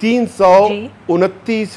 329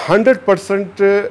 100%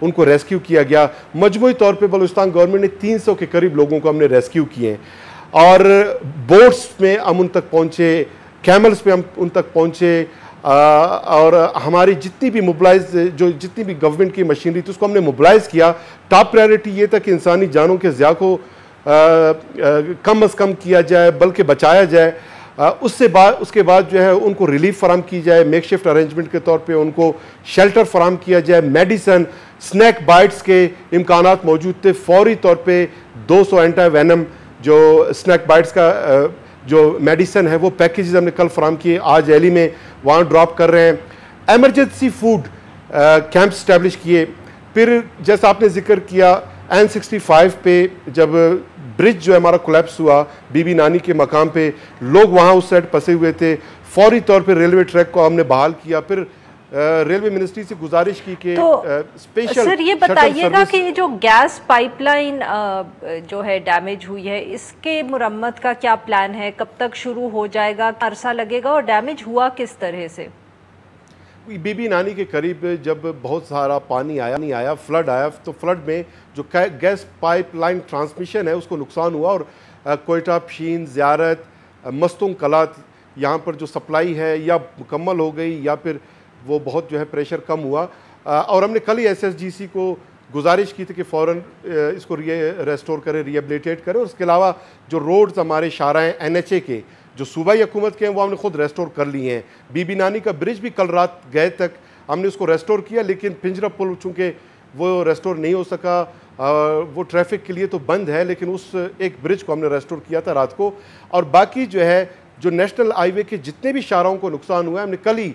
ان کو ریسکیو کیا گیا. مجموعی طور پہ بلوچستان گورنمنٹ نے 300 کے قریب لوگوں کو ہم نے ریسکیو کیے ہیں, اور بوٹس میں ہم ان تک پہنچے, کیملز پہ ہم ان تک پہنچے, اور ہماری جتنی بھی جتنی بھی گورنمنٹ کی مشینری تھی اس کو ہم نے موبلائز کیا. ٹاپ پرائیورٹی یہ تھا کہ انسانی جانوں کے ضیاع کو کم از کم کیا جائے, بلکہ بچایا جائے. اس کے بعد جو ہے ان کو ریلیف فراہم کی جائے, میک شفٹ ارینجمنٹ کے طور پہ ان کو شیلٹر فراہم کیا جائے, میڈیسن, سنیک بائٹس کے امکانات موجود تھے. فوری طور پہ 200 اینٹی وینم جو سنیک بائٹس کا جو میڈیسن ہے وہ پیکیجز ہم نے کل فراہم کیے, آج ایلی میں وہاں ڈراپ کر رہے ہیں. ایمرجنسی فوڈ کیمپ اسٹیبلش کیے. پھر جیسا آپ نے ذکر کیا N65 پہ جب برج جو ہمارا کولیپس ہوا بی بی نانی کے مقام پہ, لوگ وہاں اس سائڈ پھنسے ہوئے تھے, فوری طور پہ ریلوے ٹریک کو ہم نے بحال کیا. پھر ریلوے منسٹری سے گزارش کی کہ اسپیشل سر یہ بتائیے گا کہ یہ جو گیس پائپ لائن جو ہے ڈیمیج ہوئی ہے, اس کے مرمت کا کیا پلان ہے, کب تک شروع ہو جائے گا, عرصہ لگے گا, اور ڈیمیج ہوا کس طرح سے؟ بی بی نانی کے قریب جب بہت سارا پانی آیا, فلڈ آیا, تو فلڈ میں جو گیس پائپ لائن ٹرانسمیشن ہے اس کو نقصان ہوا, اور کوئٹہ, پشین, زیارت, مستونگ کلا یہاں پر جو سپلائی ہے یا مکمل ہو گئی یا پھر وہ بہت جو ہے پریشر کم ہوا. اور ہم نے کل ہی SSGC کو گزارش کی تھی کہ فوراً اس کو ریسٹور کرے, ریہیبلیٹیٹ کرے. اور اس کے علاوہ جو روڈز ہمارے شاہراہیں NHA کے جو صوبائی حکومت کے ہیں وہ ہم نے خود ریسٹور کر لیے ہیں. بی بی نانی کا برج بھی کل رات گئے تک ہم نے اس کو ریسٹور کیا, لیکن پنجرہ پل چونکہ وہ ریسٹور نہیں ہو سکا, وہ ٹریفک کے لیے تو بند ہے, لیکن اس ایک برج کو ہم نے ریسٹور کیا تھا رات کو. اور باقی جو ہے جو نیشنل ہائی وے کے جتنے بھی شاہراہوں کو نقصان ہوا ہے, ہم نے کل ہی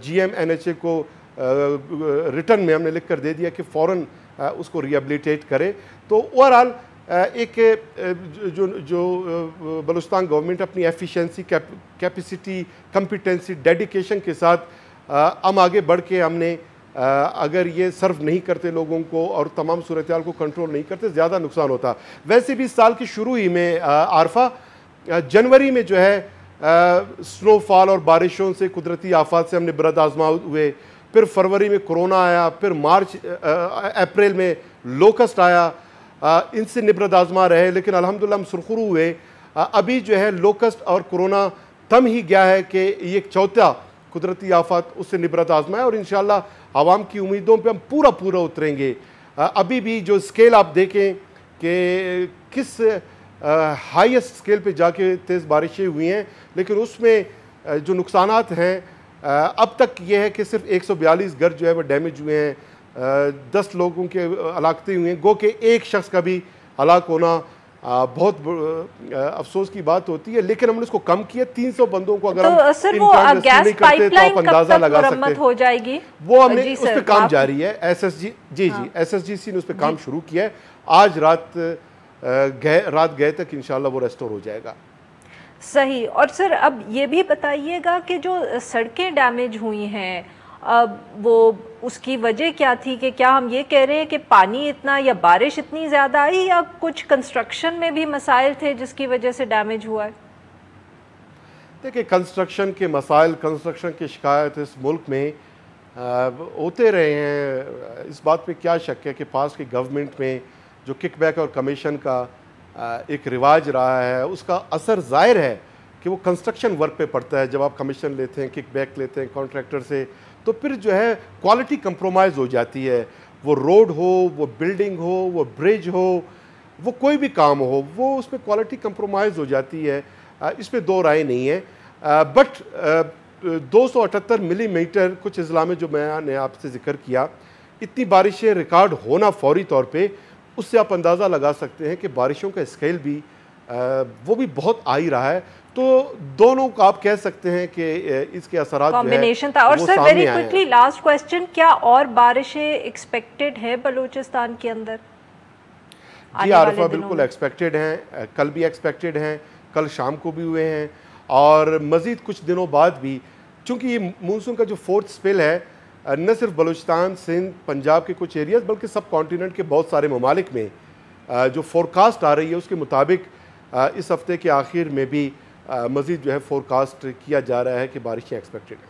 GM NHA کو ریٹرن میں ہم نے لکھ کر دے دیا کہ فوراً اس کو ریہیبلیٹیٹ کرے. تو اوورآل ایک جو بلوچستان گورنمنٹ اپنی ایفیشنسی, کیپیسٹی, کمپیٹنسی, ڈیڈیکیشن کے ساتھ ہم آگے بڑھ کے ہم نے اگر یہ سرو نہیں کرتے لوگوں کو اور تمام صورتحال کو کنٹرول نہیں کرتے, زیادہ نقصان ہوتا. ویسے بھی سال کی شروع ہی میں عارفہ جنوری میں جو ہے سنو فال اور بارشوں سے, قدرتی آفات سے ہم نے برد آزما ہوئے. پھر فروری میں کرونا آیا, پھر مارچ اپریل میں لوکسٹ آیا, ان سے نبرد آزما رہے, لیکن الحمدللہ ہم سرخرو ہوئے. ابھی جو ہے لوکسٹ اور کرونا تم ہی گیا ہے کہ یہ ایک چوتھا قدرتی آفات اس سے نبرد آزما ہے, اور انشاءاللہ عوام کی امیدوں پہ ہم پورا اتریں گے. ابھی بھی جو اسکیل آپ دیکھیں کہ کس ہائیسٹ اسکیل پہ جا کے تیز بارشیں ہوئی ہیں, لیکن اس میں جو نقصانات ہیں اب تک یہ ہے کہ صرف 142 گھر جو ہے وہ ڈیمیج ہوئے ہیں, 10 لوگوں کے ہلاکتیں ہوئی ہیں. گو کہ ایک شخص کا بھی ہلاک ہونا بہت افسوس کی بات ہوتی ہے, لیکن ہم نے اس کو کم کیا. 300 بندوں کو اگر ہم سر وہ گیس پائپ لائن کب تک مرمت ہو جائے گی؟ وہ ہم نے اس پہ کام جاری ہے. SSGC نے اس پہ کام شروع کیا ہے. آج رات گئے تک انشاءاللہ وہ ریسٹور ہو جائے گا. صحیح. اور سر اب یہ بھی بتائیے گا کہ جو سڑکیں ڈیمیج ہوئی ہیں وہ اس کی وجہ کیا تھی, کہ کیا ہم یہ کہہ رہے ہیں کہ پانی اتنا یا بارش اتنی زیادہ آئی, یا کچھ کنسٹرکشن میں بھی مسائل تھے جس کی وجہ سے ڈیمیج ہوا ہے؟ دیکھیں کنسٹرکشن کے مسائل, کنسٹرکشن کی شکایت اس ملک میں ہوتے رہے ہیں. اس بات پہ کیا شک ہے کہ پاس کی گورنمنٹ میں جو کک بیک اور کمیشن کا ایک رواج رہا ہے اس کا اثر ظاہر ہے کہ وہ کنسٹرکشن ورک پہ پڑتا ہے. جب آپ کمیشن لیتے ہیں, کک بیک لیتے ہیں کانٹریکٹر سے, تو پھر جو ہے کوالٹی کمپرومائز ہو جاتی ہے. وہ روڈ ہو, وہ بلڈنگ ہو, وہ برج ہو, وہ کوئی بھی کام ہو, وہ اس میں کوالٹی کمپرومائز ہو جاتی ہے. اس میں دو رائے نہیں ہے. بٹ 278 ملی میٹر کچھ اضلاع میں جو میں نے آپ سے ذکر کیا, اتنی بارشیں ریکارڈ ہونا فوری طور پہ, اس سے آپ اندازہ لگا سکتے ہیں کہ بارشوں کا اسکیل بھی وہ بھی بہت آ ہی رہا ہے. تو دونوں کو آپ کہہ سکتے ہیں کہ اس کے اثرات کمبینیشن تھا. اور سر ویری کوئکلی لاسٹ کوسچن, کیا اور بارشیں ایکسپیکٹڈ ہے بلوچستان کے اندر؟ جی عارفہ بالکل ایکسپیکٹڈ ہیں, کل بھی ایکسپیکٹڈ ہیں, کل شام کو بھی ہوئے ہیں, اور مزید کچھ دنوں بعد بھی. چونکہ یہ مونسون کا جو فورتھ سپیل ہے نہ صرف بلوچستان, سندھ, پنجاب کے کچھ ایریاز بلکہ سب کانٹیننٹ کے بہت سارے ممالک میں جو فورکاسٹ آ رہی ہے اس کے مطابق اس ہفتے کے آخر میں بھی مزید جو ہے فورکاسٹ کیا جا رہا ہے کہ بارشیں ایکسپیکٹڈ ہیں.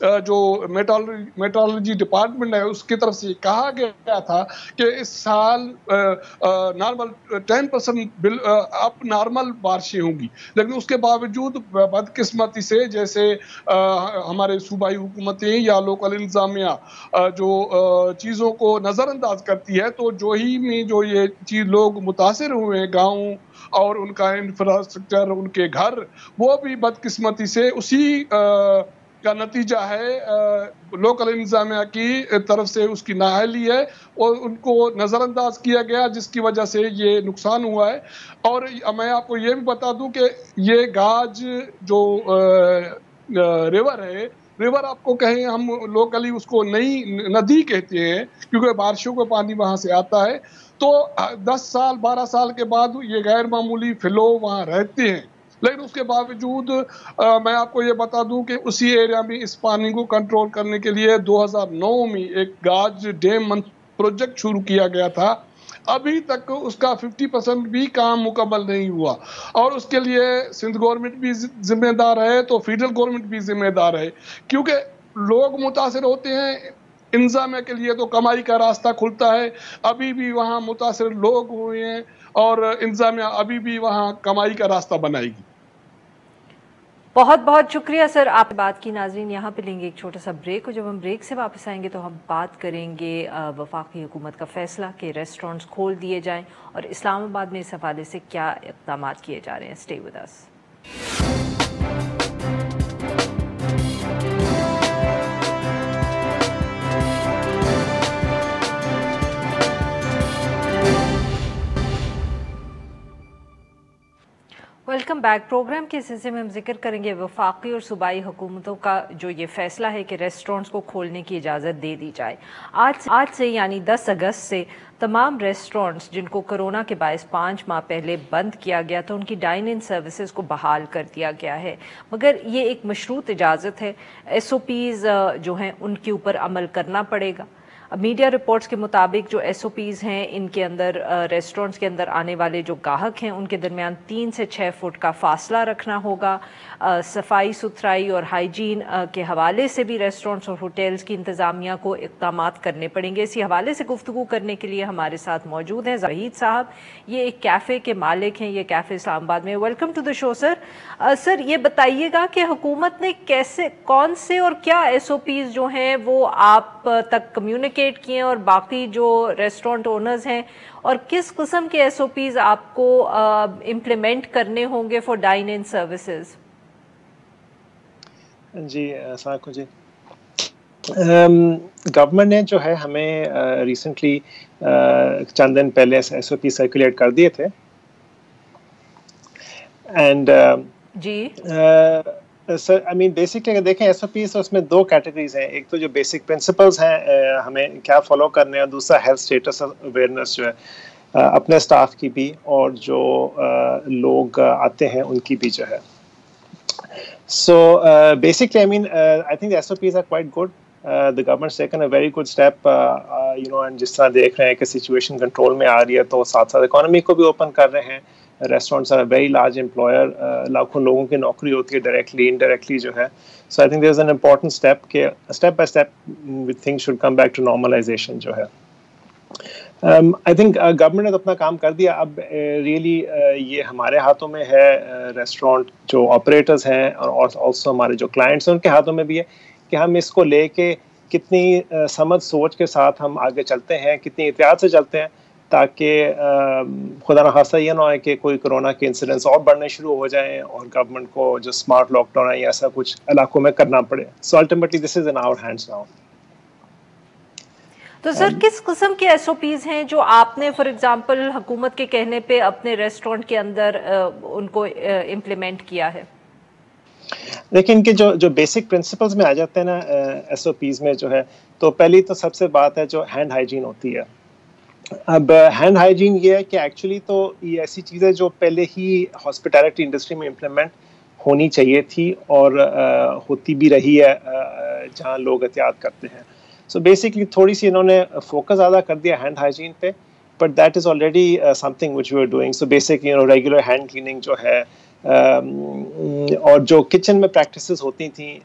جو میٹرولوجی ڈپارٹمنٹ ہے اس کی طرف سے کہا گیا تھا کہ اس سال نارمل 10% اب نارمل بارشیں ہوں گی، لیکن اس کے باوجود بدقسمتی سے جیسے ہمارے صوبائی حکومتیں یا لوکل انتظامیہ جو چیزوں کو نظر انداز کرتی ہے، تو جو ہی میں جو یہ چیز لوگ متاثر ہوئے ہیں گاؤں اور ان کا انفراسٹرکچر، ان کے گھر، وہ بھی بدقسمتی سے اسی کا نتیجہ ہے لوکل انتظامیہ کی طرف سے اس کی نااہلی ہے اور ان کو نظر انداز کیا گیا، جس کی وجہ سے یہ نقصان ہوا ہے۔ اور میں آپ کو یہ بھی بتا دوں کہ یہ گاج جو ریور ہے، ریور آپ کو کہیں ہم لوکلی اس کو نئی ندی کہتے ہیں کیونکہ بارشوں کا پانی وہاں سے آتا ہے، تو 10 سال 12 سال کے بعد یہ غیر معمولی فلو وہاں رہتے ہیں، لیکن اس کے باوجود میں آپ کو یہ بتا دوں کہ اسی ایریا میں اس پانی کو کنٹرول کرنے کے لیے 2009 میں ایک گاج ڈیم پروجیکٹ شروع کیا گیا تھا، ابھی تک اس کا 50% بھی کام مکمل نہیں ہوا، اور اس کے لیے سندھ گورنمنٹ بھی ذمہ دار ہے، تو فیڈرل گورنمنٹ بھی ذمہ دار ہے، کیونکہ لوگ متاثر ہوتے ہیں، انتظامیہ کے لیے تو کمائی کا راستہ کھلتا ہے، ابھی بھی وہاں متاثر لوگ ہوئے ہیں اور انتظامیہ ابھی بھی وہاں کمائی کا راستہ بنائے گی۔ بہت بہت شکریہ سر، آپ بات کی۔ ناظرین یہاں پہ لیں گے ایک چھوٹا سا بریک، اور جب ہم بریک سے واپس آئیں گے تو ہم بات کریں گے وفاقی حکومت کا فیصلہ کہ ریسٹورنٹس کھول دیے جائیں اور اسلام آباد میں اس حوالے سے کیا اقدامات کیے جا رہے ہیں۔ Stay with us. Welcome back. Program کے سلسلے میں ہم ذکر کریں گے وفاقی اور صوبائی حکومتوں کا جو یہ فیصلہ ہے کہ ریسٹورنٹس کو کھولنے کی اجازت دے دی جائے۔ آج سے یعنی 10 اگست سے تمام ریسٹورنٹس جن کو کرونا کے باعث 5 ماہ پہلے بند کیا گیا تھا، ان کی ڈائن ان سروسز کو بحال کر دیا گیا ہے، مگر یہ ایک مشروط اجازت ہے۔ SOPs جو ہیں ان کے اوپر عمل کرنا پڑے گا۔ میڈیا رپورٹس کے مطابق جو SOPs ہیں ان کے اندر ریسٹورنٹس کے اندر آنے والے جو گاہک ہیں ان کے درمیان 3 سے 6 فٹ کا فاصلہ رکھنا ہوگا۔ صفائی ستھرائی اور ہائیجین کے حوالے سے بھی ریسٹورنٹس اور ہوٹلز کی انتظامیہ کو اقدامات کرنے پڑیں گے۔ اسی حوالے سے گفتگو کرنے کے لیے ہمارے ساتھ موجود ہیں زاہد صاحب، یہ ایک کیفے کے مالک ہیں، یہ کیفے اسلام آباد میں۔ ویلکم ٹو دا شو سر۔ سر یہ بتائیے گا کہ حکومت نے کون سے اور کیا SOPs جو ہیں وہ آپ تک کمیونیکیٹ کیے اور باقی جو ریسٹورنٹ اونرز ہیں، اور کس قسم کے SOPs آپ کو امپلیمنٹ کرنے ہوں گے فار ڈائن ان سروسز؟ جی السلام علیکم۔ جی گورنمنٹ نے جو ہے ہمیں ریسنٹلی چند دن پہلے SOP سرکولیٹ کر دیے تھے، and G sir I main basically اگر دیکھیں SOPs اس میں 2 کیٹیگریز ہیں، ایک تو جو بیسک پرنسپلز ہیں ہمیں کیا فالو کرنے ہیں، اور دوسرا ہیلتھ اسٹیٹس اویئرنیس جو ہے اپنے اسٹاف کی بھی اور جو لوگ آتے ہیں ان کی بھی جو ہے۔ So basically, I mean, I think the SOPs are quite good. The government's taken a very good step, and جس طرح دیکھ رہے ہیں کہ سچویشن کنٹرول میں آ رہی ہے تو ساتھ ساتھ اکانومی کو بھی اوپن کر رہے ہیں۔ Restaurants are very large employer, لاکھوں لوگوں کی نوکری ہوتی ہے ڈائریکٹلی انڈائریکٹلی جو ہے۔ So I think there is an important step کہ step by step things should come back to normalization جو ہے۔ آئی تھنک گورنمنٹ نے اپنا کام کر دیا، اب ریئلی یہ ہمارے ہاتھوں میں ہے، ریسٹورینٹ جو آپریٹرز ہیں اور آلسو ہمارے جو کلائنٹس ہیں ان کے ہاتھوں میں بھی ہے کہ ہم اس کو لے کے کتنی سمجھ سوچ کے ساتھ ہم آگے چلتے ہیں، کتنی احتیاط سے چلتے ہیں، تاکہ خدا نخواستہ یہ نہ ہو کہ کوئی کرونا کے انسیڈنٹس اور بڑھنے شروع ہو جائیں اور گورنمنٹ کو جو اسمارٹ لاک ڈاؤن ہے یا ایسا کچھ علاقوں میں کرنا پڑے۔ So ultimately this is in our hands now. تو سر کس قسم کے SOPs ہیں جو آپ نے فار ایگزامپل حکومت کے کہنے پہ اپنے ریسٹورنٹ کے اندر ان کو امپلیمنٹ کیا ہے؟ لیکن کہ جو بیسک پرنسپلز میں آ جاتے ہیں نا SOPs میں جو ہے، تو پہلی تو سب سے بات ہے جو ہینڈ ہائیجین ہوتی ہے۔ اب ہینڈ ہائیجین یہ ہے کہ ایکچولی تو یہ ایسی چیز ہے جو پہلے ہی ہاسپٹیلٹی انڈسٹری میں امپلیمنٹ ہونی چاہیے تھی اور ہوتی بھی رہی ہے جہاں لوگ احتیاط کرتے ہیں۔ سو بیسکلی تھوڑی سی انہوں نے فوکس زیادہ کر دیا ہینڈ ہائیجین پہ، but that is already something which we are doing. So basically regular hand cleaning جو ہے، اور جو کچن میں پریکٹسز ہوتی تھیں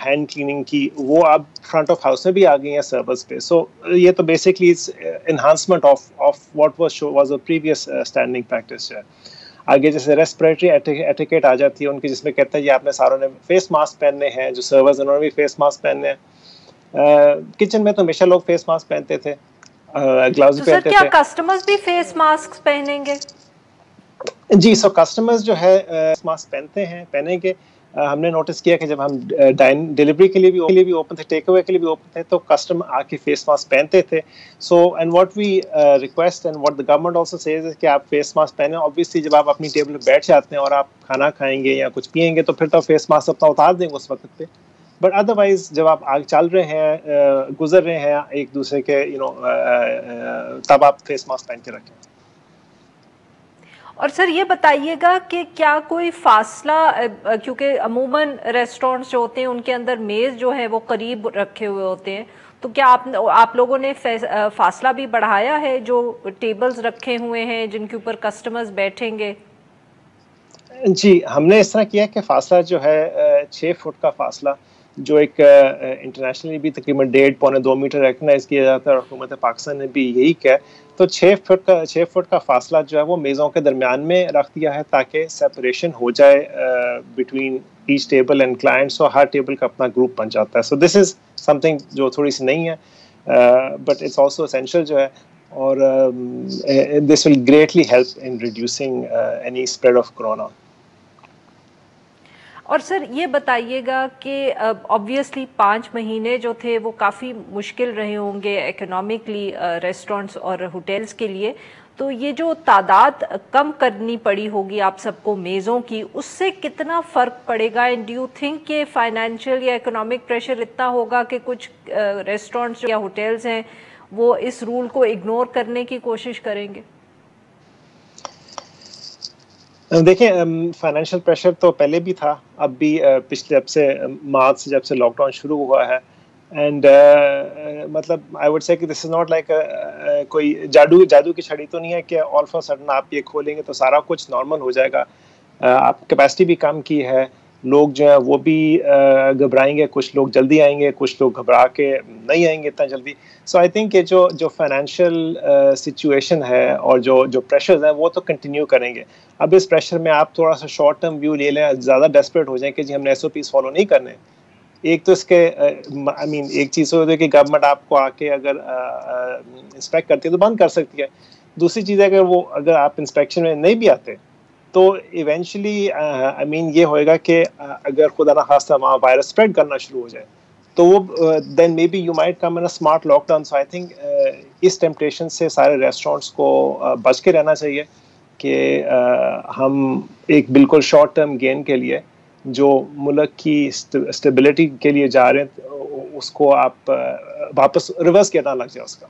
ہینڈ کلیننگ کی وہ اب فرنٹ آف ہاؤس میں بھی آ گئی ہیں سرورز پہ. سو یہ تو basically enhancement of what was a previous standing practice ہے. آگے جیسے ریسپریٹری ایٹیکیٹ آ جاتی ہے ان کی, جس میں کہتے ہیں یہ آپ نے ساروں نے فیس ماسک پہننے ہیں, جو سرورز انہوں نے بھی فیس ماسک پہننے ہیں. کچن میں تو ہمیشہ لوگ فیس ماسک پہنتے تھے, گلاوز پہنتے تھے. کیا کسٹمرز بھی فیس ماسک پہنیں گے؟ جی, سو کسٹمرز جو ہے ماسک پہنیں گے. ہم نے نوٹس کیا کہ جب ہم ڈیلیوری کے لیے بھی اوپن تھے, ٹیک اوے کے لیے بھی اوپن تھے, تو کسٹمر آ کے فیس ماسک پہنتے تھے. So and what we request and what the government also says کہ آپ فیس ماسک پہنیں. آبویسلی جب آپ اپنی ٹیبل پہ بیٹھ جاتے ہیں اور آپ کھانا کھائیں گے یا کچھ پیئیں گے تو پھر تو فیس ماسک اپنا اتار دیں گے اس وقت پہ. بٹ ادروائز جب آپ آگے چل رہے ہیں, گزر رہے ہیں ایک دوسرے کے تب آپ فیس ماسک پہن کے رکھیں. اور سر یہ بتائیے گا کہ کیا کوئی فاصلہ, کیونکہ عموماً ریسٹورینٹس جو ہوتے ہیں ان کے اندر میز جو ہے وہ قریب رکھے ہوئے ہوتے ہیں, تو کیا آپ لوگوں نے فاصلہ بھی بڑھایا ہے جو ٹیبلز رکھے ہوئے ہیں جن کے اوپر کسٹمرز بیٹھیں گے؟ جی, ہم نے اس طرح کیا کہ فاصلہ جو ہے 6 فٹ کا فاصلہ, جو ایک انٹرنیشنلی بھی تقریباً 1.5-2 میٹر ریکگنائز کیا جاتا ہے, اور حکومت پاکستان نے بھی یہی کیا. تو 6 فٹ کا فاصلہ جو ہے وہ میزوں کے درمیان میں رکھ دیا ہے تاکہ سیپریشن ہو جائے between each table and clients, اور ہر ٹیبل کا اپنا گروپ بن جاتا ہے. سو دس از سم تھنگ جو تھوڑی سی نہیں ہے, بٹ اٹس آلسو اسینشیل جو ہے, اور this will greatly help in reducing any spread of corona. اور سر یہ بتائیے گا کہ آبویسلی 5 مہینے جو تھے وہ کافی مشکل رہے ہوں گے اکنامکلی ریسٹورینٹس اور ہوٹلس کے لیے, تو یہ جو تعداد کم کرنی پڑی ہوگی آپ سب کو میزوں کی, اس سے کتنا فرق پڑے گا؟ اینڈ ڈو یو تھنک کہ فائنینشیل یا اکنامک پریشر اتنا ہوگا کہ کچھ ریسٹورینٹس یا ہوٹلس ہیں وہ اس رول کو اگنور کرنے کی کوشش کریں گے؟ دیکھیں, فائنینشیل پریشر تو پہلے بھی تھا, اب بھی پچھلے جب سے مارچ سے جب سے لاک ڈاؤن شروع ہوا ہے. اینڈ مطلب آئی وڈ سے کہ دس از ناٹ لائک کوئی جادو کی چھڑی تو نہیں ہے کہ آل آف سڈن آپ یہ کھولیں گے تو سارا کچھ نارمل ہو جائے گا. آپ کیپیسٹی بھی کم کی ہے, لوگ جو ہیں وہ بھی گھبرائیں گے, کچھ لوگ جلدی آئیں گے, کچھ لوگ گھبرا کے نہیں آئیں گے اتنا جلدی. سو آئی تھنک کہ جو فائنینشیل سچویشن ہے اور جو پریشرز ہیں وہ تو کنٹینیو کریں گے. اب اس پریشر میں آپ تھوڑا سا شارٹ ٹرم ویو لے لیں, زیادہ ڈیسپریٹ ہو جائیں کہ جی ہم نے ایس او پیز فالو نہیں کرنے. ایک تو اس کے ایک چیز ہوتی ہے کہ گورنمنٹ آپ کو آ کے اگر انسپیکٹ کرتی ہے تو بند کر سکتی ہے. دوسری چیز ہے اگر آپ انسپیکشن میں نہیں بھی آتے تو ایونچولی یہ ہوئے گا کہ اگر خدا نخواستہ وہاں وائرس اسپریڈ کرنا شروع ہو جائے تو وہ then may be you might come in smart lockdown. So I think اس ٹیمپٹیشن سے سارے ریسٹورینٹس کو بچ کے رہنا چاہیے کہ ہم ایک بالکل شارٹ ٹرم گین کے لیے جو ملک کی اسٹیبلٹی کے لیے جا رہے ہیں اس کو آپ واپس ریورس کیا نہ لگ جائے اس کا.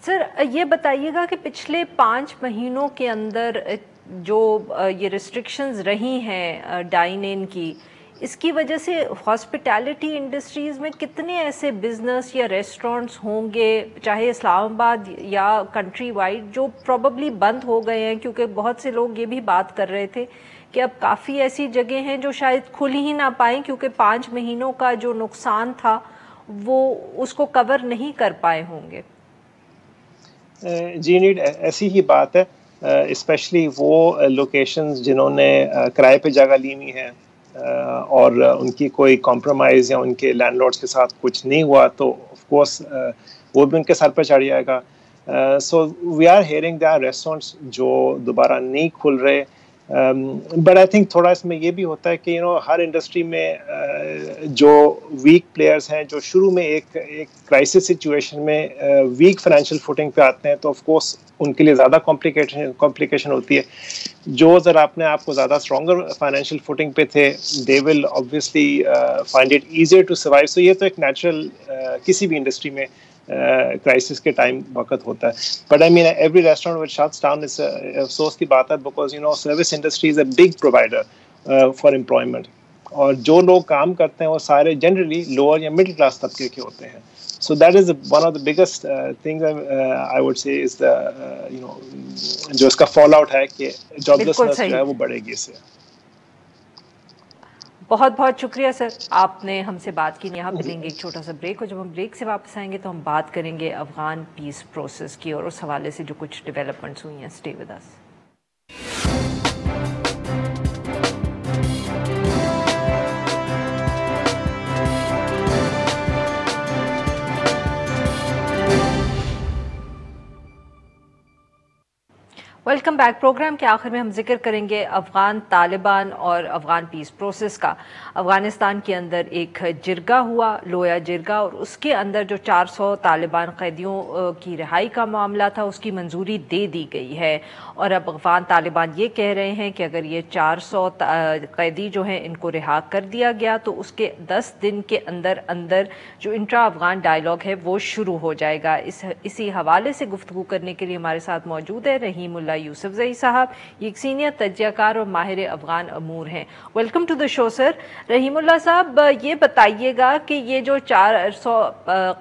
سر یہ بتائیے گا کہ پچھلے 5 مہینوں کے اندر جو یہ ریسٹرکشنز رہی ہیں ڈائن ان کی, اس کی وجہ سے ہاسپٹیلٹی انڈسٹریز میں کتنے ایسے بزنس یا ریسٹورینٹس ہوں گے چاہے اسلام آباد یا کنٹری وائڈ جو پروبیبلی بند ہو گئے ہیں؟ کیونکہ بہت سے لوگ یہ بھی بات کر رہے تھے کہ اب کافی ایسی جگہیں ہیں جو شاید کھل ہی نہ پائیں کیونکہ 5 مہینوں کا جو نقصان تھا وہ اس کو کور نہیں کر پائے ہوں گے. جی نیڈ ایسی ہی بات ہے, اسپیشلی وہ لوکیشنز جنہوں نے کرائے پہ جگہ لی ہوئی ہیں اور ان کی کوئی کمپرومائز یا ان کے لینڈ لارڈس کے ساتھ کچھ نہیں ہوا تو آف کورس وہ بھی ان کے سر پہ چڑھ جائے گا. So we are hearing there restaurants جو دوبارہ نہیں کھل رہے, بٹ آئی تھنک تھوڑا اس میں یہ بھی ہوتا ہے کہ ہر انڈسٹری میں جو ویک پلیئرس ہیں جو شروع میں ایک کرائسس سچویشن میں ویک فائنینشیل فوٹنگ پہ آتے ہیں تو آف کورس ان کے لیے زیادہ کمپلیکیشن ہوتی ہے. جو ذرا اپنے آپ کو زیادہ اسٹرانگر فائنینشیل فوٹنگ پہ تھے دے ول obviously find it easier to survive. So یہ تو ایک نیچرل کسی بھی انڈسٹری میں کرائسس کے ٹائم وقت ہوتا ہے. But I mean every restaurant which shuts down is افسوس کی بات ہے because service industry is a big provider for employment. اور جو لوگ کام کرتے ہیں وہ سارے جنرلی لوور یا مڈل کلاس طبقے کے ہوتے ہیں. So that is one of the biggest things I would say is the جو اس کا فال آؤٹ ہے کہ جابلیسنس جو ہے وہ بڑھے گی اس سے. بہت بہت شکریہ سر، آپ نے ہم سے بات کی. یہاں پہ لیں گے ایک چھوٹا سا بریک، اور جب ہم بریک سے واپس آئیں گے تو ہم بات کریں گے افغان پیس پروسیس کی اور اس حوالے سے جو کچھ ڈیولپمنٹس ہوئی ہیں. Stay with us. Welcome back. Program کے آخر میں ہم ذکر کریں گے افغان طالبان اور افغان پیس پروسیس کا. افغانستان کے اندر ایک جرگہ ہوا، لویا جرگہ، اور اس کے اندر جو 400 طالبان قیدیوں کی رہائی کا معاملہ تھا اس کی منظوری دے دی گئی ہے. اور اب افغان طالبان یہ کہہ رہے ہیں کہ اگر یہ 400 قیدی جو ہیں ان کو رہا کر دیا گیا تو اس کے 10 دن کے اندر اندر جو انٹرا افغان ڈائیلاگ ہے وہ شروع ہو جائے گا. اسی حوالے سے گفتگو کرنے کے لیے ہمارے ساتھ موجود ہے رحیم اللہ یوسف زئی صاحب. یہ ایک سینئر تجزیہ کار اور ماہر افغان امور ہیں. ویلکم ٹو دا شو سر. رحیم اللہ صاحب، یہ بتائیے گا کہ یہ جو 400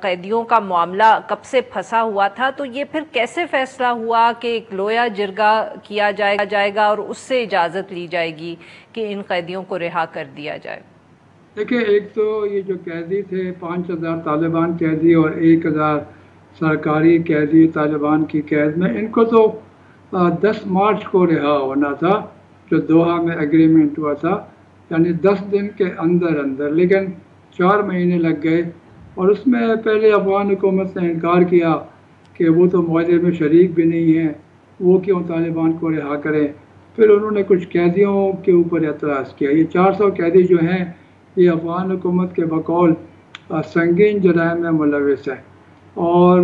قیدیوں کا معاملہ کب سے پھنسا ہوا تھا، تو یہ پھر کیسے فیصلہ ہوا کہ ایک لویا جرگہ کیا جائے گا اور اس سے اجازت لی جائے گی کہ ان قیدیوں کو رہا کر دیا جائے؟ دیکھیں، ایک تو یہ جو قیدی تھے 5000 طالبان قیدی اور 1000 سرکاری قیدی طالبان کی قید میں، ان کو تو 10 مارچ کو رہا ہونا تھا جو دوحہ میں ایگریمنٹ ہوا تھا، یعنی 10 دن کے اندر، لیکن 4 مہینے لگ گئے. اور اس میں پہلے افغان حکومت نے انکار کیا کہ وہ تو معاہدے میں شریک بھی نہیں ہیں، وہ کیوں طالبان کو رہا کریں. پھر انہوں نے کچھ قیدیوں کے اوپر اعتراض کیا. یہ 400 قیدی جو ہیں یہ افغان حکومت کے بقول سنگین جرائم میں ملوث ہیں، اور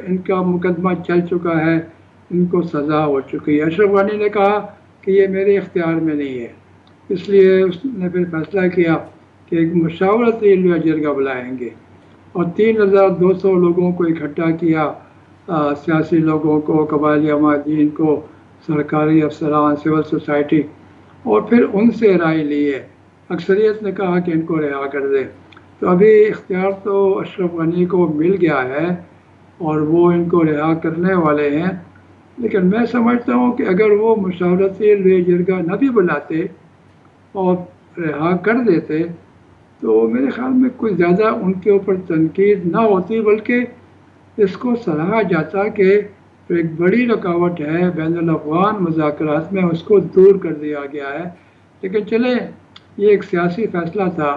ان کا مقدمہ چل چکا ہے، ان کو سزا ہو چکی ہے. اشرف غنی نے کہا کہ یہ میرے اختیار میں نہیں ہے، اس لیے اس نے پھر فیصلہ کیا کہ ایک مشاورتی لویا جرگہ بلائیں گے، اور 3200 لوگوں کو اکٹھا کیا، سیاسی لوگوں کو، قبائلی عمادین کو، سرکاری افسران، سول سوسائٹی، اور پھر ان سے رائے لی ہے. اکثریت نے کہا کہ ان کو رہا کر دیں. تو ابھی اختیار تو اشرف غنی کو مل گیا ہے اور وہ ان کو رہا کرنے والے ہیں. لیکن میں سمجھتا ہوں کہ اگر وہ مشاورتی لویا جرگہ نہ بھی بلاتے اور رہا کر دیتے تو میرے خیال میں کوئی زیادہ ان کے اوپر تنقید نہ ہوتی، بلکہ اس کو سراہا جاتا کہ ایک بڑی رکاوٹ ہے بین الاقوام مذاکرات میں، اس کو دور کر دیا گیا ہے. لیکن چلیں، یہ ایک سیاسی فیصلہ تھا،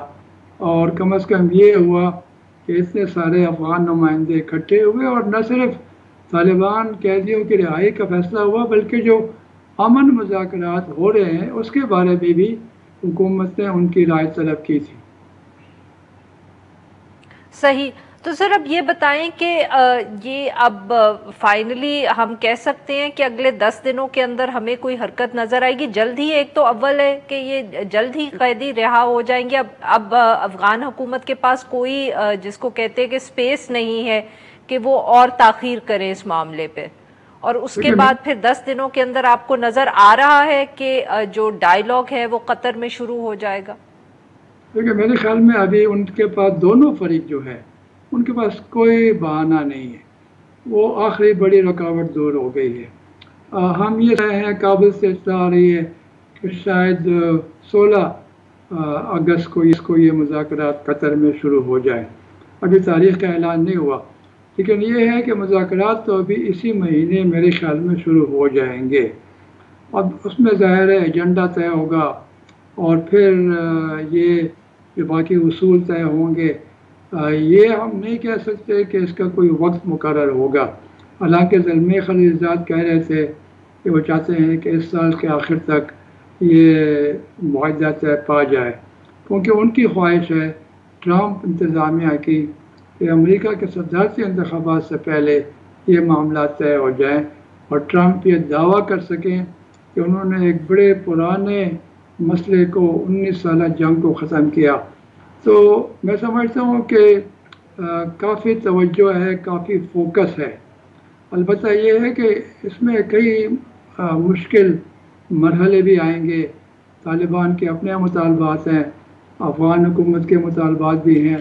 اور کم از کم یہ ہوا کہ اتنے سارے افغان نمائندے اکٹھے ہوئے، اور نہ صرف طالبان قیدیوں کی رہائی کا فیصلہ ہوا بلکہ جو امن مذاکرات ہو رہے ہیں اس کے بارے میں بھی حکومت نے ان کی رائے طلب کی تھی. صحیح. تو سر اب یہ بتائیں کہ یہ اب فائنلی ہم کہہ سکتے ہیں کہ اگلے 10 دنوں کے اندر ہمیں کوئی حرکت نظر آئے گی جلد ہی؟ ایک تو اول ہے کہ یہ جلد ہی قیدی رہا ہو جائیں گے. اب افغان حکومت کے پاس کوئی جس کو کہتے ہیں کہ سپیس نہیں ہے کہ وہ اور تاخیر کریں اس معاملے پہ. اور اس کے بعد پھر 10 دنوں کے اندر آپ کو نظر آ رہا ہے کہ جو ڈائیلاگ ہے وہ قطر میں شروع ہو جائے گا. دیکھیں، میرے خیال میں ابھی ان کے پاس دونوں فریق جو ہے ان کے پاس کوئی بہانہ نہیں ہے. وہ آخری بڑی رکاوٹ دور ہو گئی ہے. ہم یہ رہے ہیں، کابل سے اطلاع آ رہی ہے کہ شاید 16 اگست کو یہ مذاکرات قطر میں شروع ہو جائیں. ابھی تاریخ کا اعلان نہیں ہوا، لیکن یہ ہے کہ مذاکرات تو ابھی اسی مہینے میرے خیال میں شروع ہو جائیں گے. اب اس میں ظاہر ہے ایجنڈا طے ہوگا، اور پھر یہ باقی اصول طے ہوں گے. یہ ہم نہیں کہہ سکتے کہ اس کا کوئی وقت مقرر ہوگا. حالانکہ زلمی خلیلزاد کہہ رہے تھے کہ وہ چاہتے ہیں کہ اس سال کے آخر تک یہ معاہدہ طے پا جائے، کیونکہ ان کی خواہش ہے ٹرمپ انتظامیہ کی کہ امریکہ کے صدارتی انتخابات سے پہلے یہ معاملات طے ہو جائیں، اور ٹرمپ یہ دعویٰ کر سکیں کہ انہوں نے ایک بڑے پرانے مسئلے کو 19 سالہ جنگ کو ختم کیا. تو میں سمجھتا ہوں کہ کافی توجہ ہے، کافی فوکس ہے. البتہ یہ ہے کہ اس میں کئی مشکل مرحلے بھی آئیں گے. طالبان کے اپنے مطالبات ہیں، افغان حکومت کے مطالبات بھی ہیں،